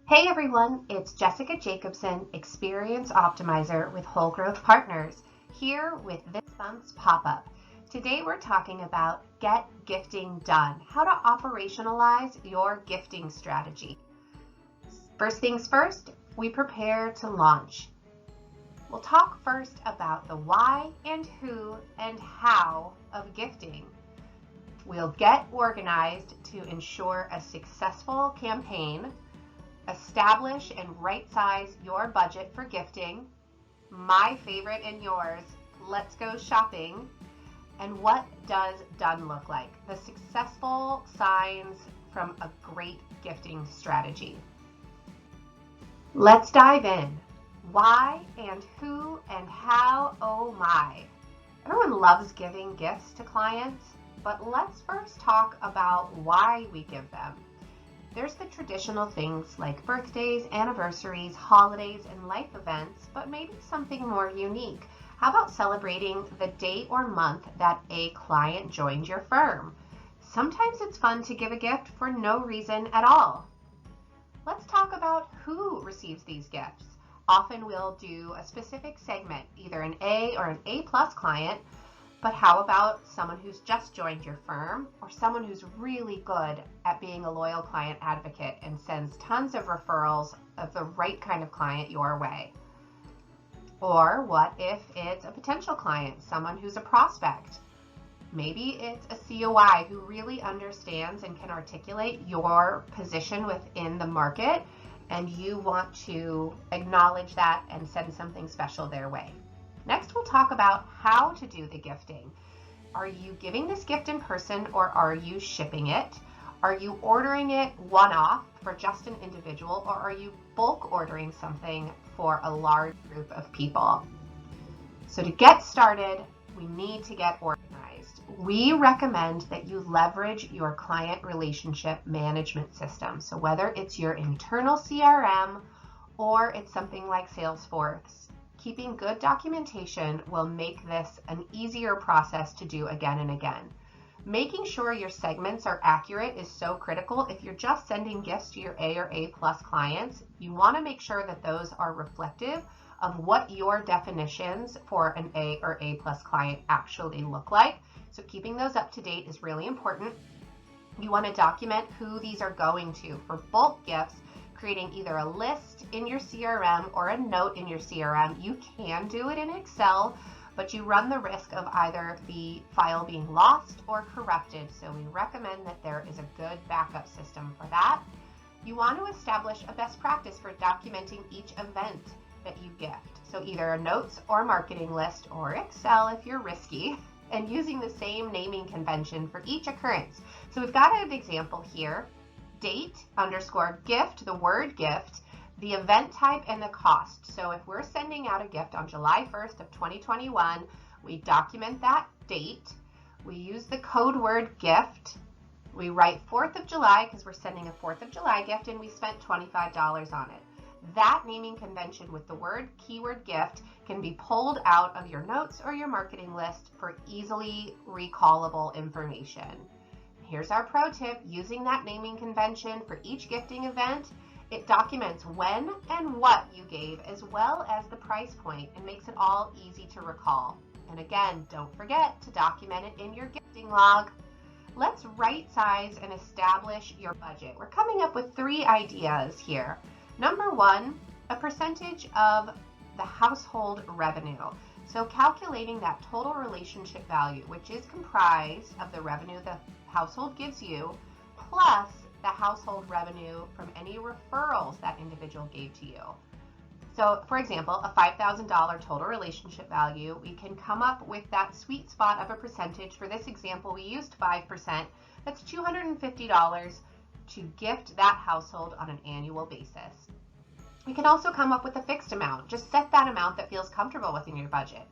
Hey everyone, it's Jessica Jacobsen, Experience Optimizer with Whole Growth Partners, here with this month's pop-up. Today we're talking about Get Gifting Done, how to operationalize your gifting strategy. First things first, we prepare to launch. We'll talk first about the why and who and how of gifting. We'll get organized to ensure a successful campaign. Establish and right-size your budget for gifting. My favorite and yours, let's go shopping. And what does done look like? The successful signs from a great gifting strategy. Let's dive in. Why and who and how, oh my. Everyone loves giving gifts to clients, but let's first talk about why we give them. There's the traditional things like birthdays, anniversaries, holidays, and life events, but maybe something more unique. How about celebrating the day or month that a client joined your firm? Sometimes it's fun to give a gift for no reason at all. Let's talk about who receives these gifts. Often we'll do a specific segment, either an A or an A+ client. But how about someone who's just joined your firm or someone who's really good at being a loyal client advocate and sends tons of referrals of the right kind of client your way? Or what if it's a potential client, someone who's a prospect? Maybe it's a COI who really understands and can articulate your position within the market, and you want to acknowledge that and send something special their way. Next, we'll talk about how to do the gifting. Are you giving this gift in person or are you shipping it? Are you ordering it one-off for just an individual, or are you bulk ordering something for a large group of people? So to get started, we need to get organized. We recommend that you leverage your client relationship management system. So whether it's your internal CRM or it's something like Salesforce, keeping good documentation will make this an easier process to do again and again. Making sure your segments are accurate is so critical. If you're just sending gifts to your A or A+ clients, you want to make sure that those are reflective of what your definitions for an A or A+ client actually look like. So keeping those up to date is really important. You want to document who these are going to. For bulk gifts, creating either a list in your CRM or a note in your CRM. You can do it in Excel, but you run the risk of either the file being lost or corrupted. So we recommend that there is a good backup system for that. You want to establish a best practice for documenting each event that you gift. So either a notes or marketing list or Excel if you're risky, and using the same naming convention for each occurrence. So we've got an example here. Date_gift, the word gift, the event type, and the cost. So if we're sending out a gift on July 1st of 2021, we document that date. We use the code word gift. We write 4th of July because we're sending a 4th of July gift, and we spent $25 on it. That naming convention with the word keyword gift can be pulled out of your notes or your marketing list for easily recallable information. Here's our pro tip. Using that naming convention for each gifting event, it documents when and what you gave as well as the price point and makes it all easy to recall. And again, don't forget to document it in your gifting log. Let's right size and establish your budget. We're coming up with 3 ideas here. Number 1, a percentage of the household revenue. So calculating that total relationship value, which is comprised of the revenue the household gives you, plus the household revenue from any referrals that individual gave to you. So for example, a $5,000 total relationship value, we can come up with that sweet spot of a percentage. For this example, we used 5%. That's $250 to gift that household on an annual basis. We can also come up with a fixed amount. Just set that amount that feels comfortable within your budget.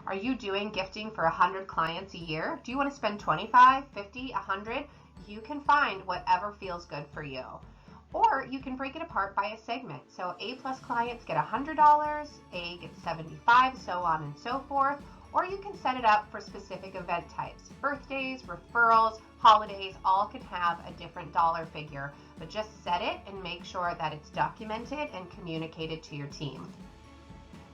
Are you doing gifting for 100 clients a year? Do you want to spend 25, 50, 100? You can find whatever feels good for you. Or you can break it apart by a segment. So A+ clients get $100, A gets $75, so on and so forth. Or you can set it up for specific event types. Birthdays, referrals, holidays, all can have a different dollar figure, but just set it and make sure that it's documented and communicated to your team.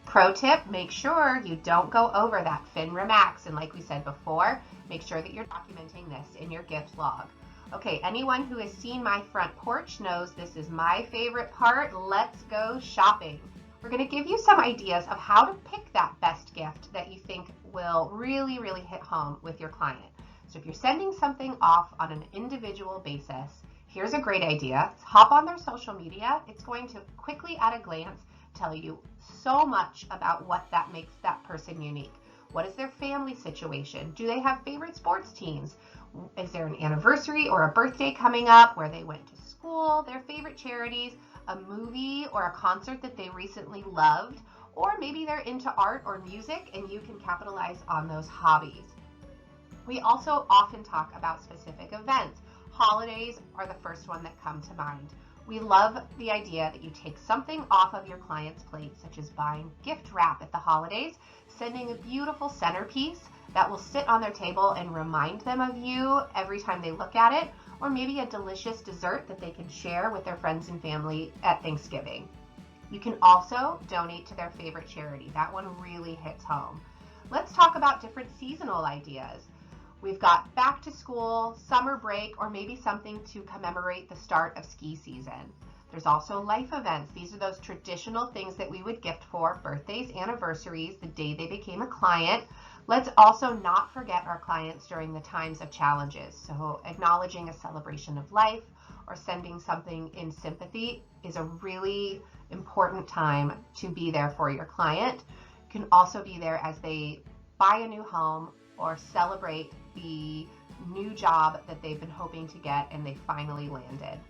Pro tip, make sure you don't go over that FINRA max. And like we said before, make sure that you're documenting this in your gift log. Okay, anyone who has seen my front porch knows this is my favorite part. Let's go shopping. We're going to give you some ideas of how to pick that best gift that you think will really, really hit home with your client. So if you're sending something off on an individual basis, here's a great idea. Hop on their social media. It's going to quickly at a glance tell you so much about what that makes that person unique. What is their family situation? Do they have favorite sports teams? Is there an anniversary or a birthday coming up where they went to school? Their favorite charities, a movie or a concert that they recently loved, or maybe they're into art or music and you can capitalize on those hobbies. We also often talk about specific events. Holidays are the first one that come to mind. We love the idea that you take something off of your client's plate, such as buying gift wrap at the holidays, sending a beautiful centerpiece that will sit on their table and remind them of you every time they look at it, or maybe a delicious dessert that they can share with their friends and family at Thanksgiving. You can also donate to their favorite charity. That one really hits home. Let's talk about different seasonal ideas. We've got back to school, summer break, or maybe something to commemorate the start of ski season. There's also life events. These are those traditional things that we would gift for: birthdays, anniversaries, the day they became a client. Let's also not forget our clients during the times of challenges. So acknowledging a celebration of life or sending something in sympathy is a really important time to be there for your client. You can also be there as they buy a new home or celebrate the new job that they've been hoping to get and they finally landed.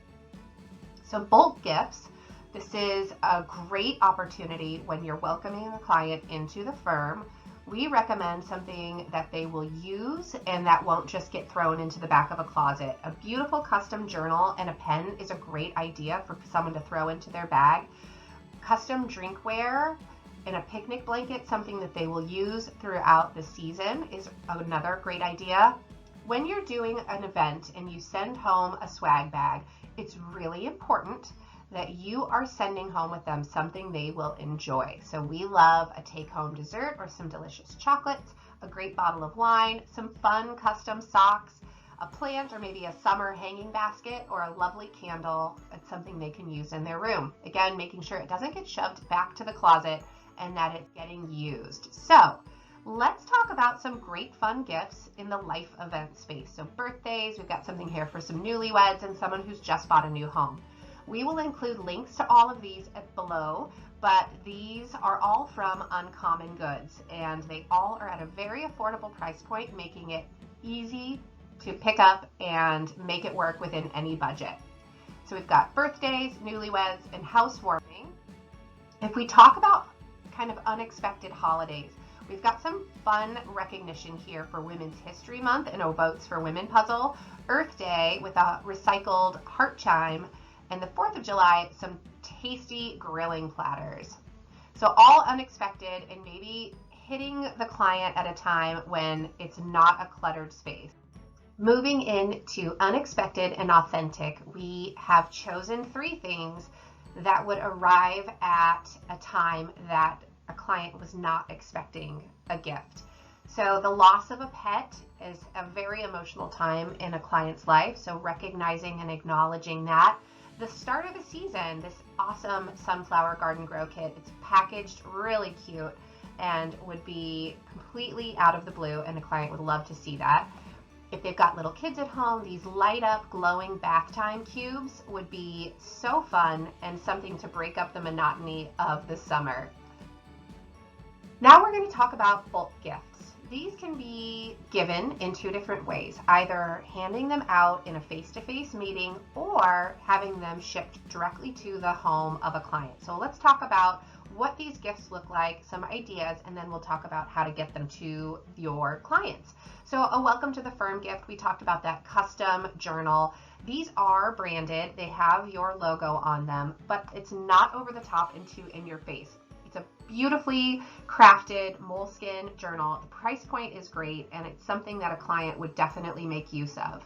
So bulk gifts, this is a great opportunity when you're welcoming a client into the firm. We recommend something that they will use and that won't just get thrown into the back of a closet. A beautiful custom journal and a pen is a great idea for someone to throw into their bag. Custom drinkware and a picnic blanket, something that they will use throughout the season, is another great idea. When you're doing an event and you send home a swag bag, it's really important that you are sending home with them something they will enjoy. So we love a take-home dessert or some delicious chocolates, a great bottle of wine, some fun custom socks, a plant or maybe a summer hanging basket, or a lovely candle. It's something they can use in their room. Again, making sure it doesn't get shoved back to the closet and that it's getting used. So let's talk about some great fun gifts in the life event space. So birthdays, we've got something here for some newlyweds and someone who's just bought a new home. We will include links to all of these below, but these are all from Uncommon Goods and they all are at a very affordable price point, making it easy to pick up and make it work within any budget. So we've got birthdays, newlyweds, and housewarming. If we talk about kind of unexpected holidays, we've got some fun recognition here for Women's History Month and a Votes for Women puzzle, Earth Day with a recycled heart chime, and the 4th of July, some tasty grilling platters. So all unexpected and maybe hitting the client at a time when it's not a cluttered space. Moving into unexpected and authentic, we have chosen 3 things that would arrive at a time that a client was not expecting a gift. So the loss of a pet is a very emotional time in a client's life, so recognizing and acknowledging that. The start of the season, this awesome sunflower garden grow kit, it's packaged really cute and would be completely out of the blue, and a client would love to see that. If they've got little kids at home, these light up glowing bath time cubes would be so fun and something to break up the monotony of the summer. Now we're going to talk about bulk gifts. These can be given in 2 different ways, either handing them out in a face-to-face meeting or having them shipped directly to the home of a client. So let's talk about what these gifts look like, some ideas, and then we'll talk about how to get them to your clients. So a welcome to the firm gift, we talked about that custom journal. These are branded, they have your logo on them, but it's not over the top and too in your face. It's a beautifully crafted Moleskin Journal. The price point is great, and it's something that a client would definitely make use of.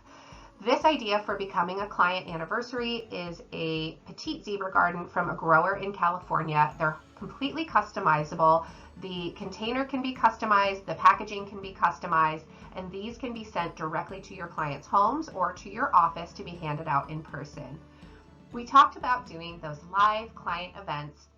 This idea for becoming a client anniversary is a petite zebra garden from a grower in California. They're completely customizable. The container can be customized, the packaging can be customized, and these can be sent directly to your clients' homes or to your office to be handed out in person. We talked about doing those live client events,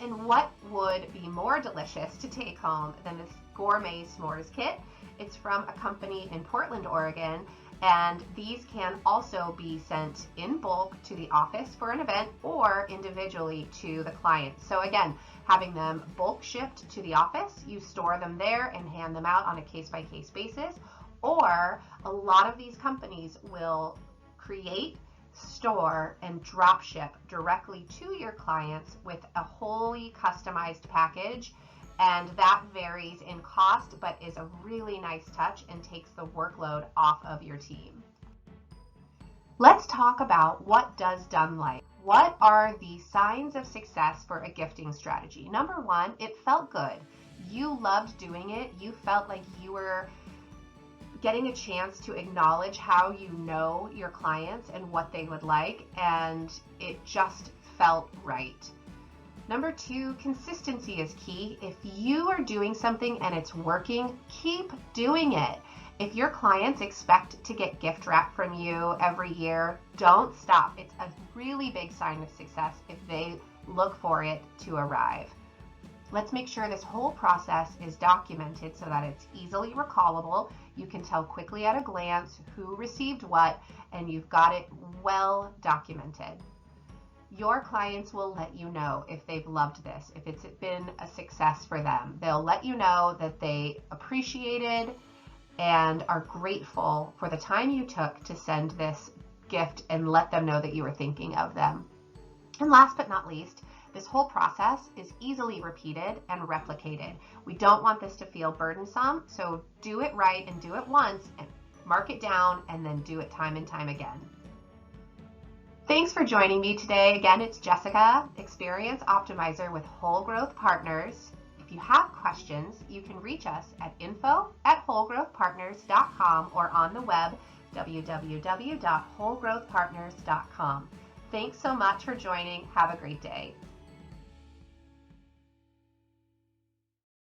and what would be more delicious to take home than this gourmet s'mores kit? It's from a company in Portland, Oregon, and these can also be sent in bulk to the office for an event or individually to the client. So again, having them bulk shipped to the office, you store them there and hand them out on a case-by-case basis, or a lot of these companies will create, store, and drop ship directly to your clients with a wholly customized package, and that varies in cost but is a really nice touch and takes the workload off of your team. Let's talk about what does done like. What are the signs of success for a gifting strategy? Number one, it felt good. You loved doing it. You felt like you were getting a chance to acknowledge how you know your clients and what they would like, and it just felt right. Number two, consistency is key. If you are doing something and it's working, keep doing it. If your clients expect to get gift wrap from you every year, don't stop. It's a really big sign of success if they look for it to arrive. Let's make sure this whole process is documented so that it's easily recallable. You can tell quickly at a glance who received what, and you've got it well documented. Your clients will let you know if they've loved this, if it's been a success for them. They'll let you know that they appreciated and are grateful for the time you took to send this gift, and let them know that you were thinking of them. And last but not least, this whole process is easily repeated and replicated. We don't want this to feel burdensome, so do it right and do it once and mark it down, and then do it time and time again. Thanks for joining me today. Again, it's Jessica, Experience Optimizer with Whole Growth Partners. If you have questions, you can reach us at info@wholegrowthpartners.com or on the web, www.wholegrowthpartners.com. Thanks so much for joining. Have a great day.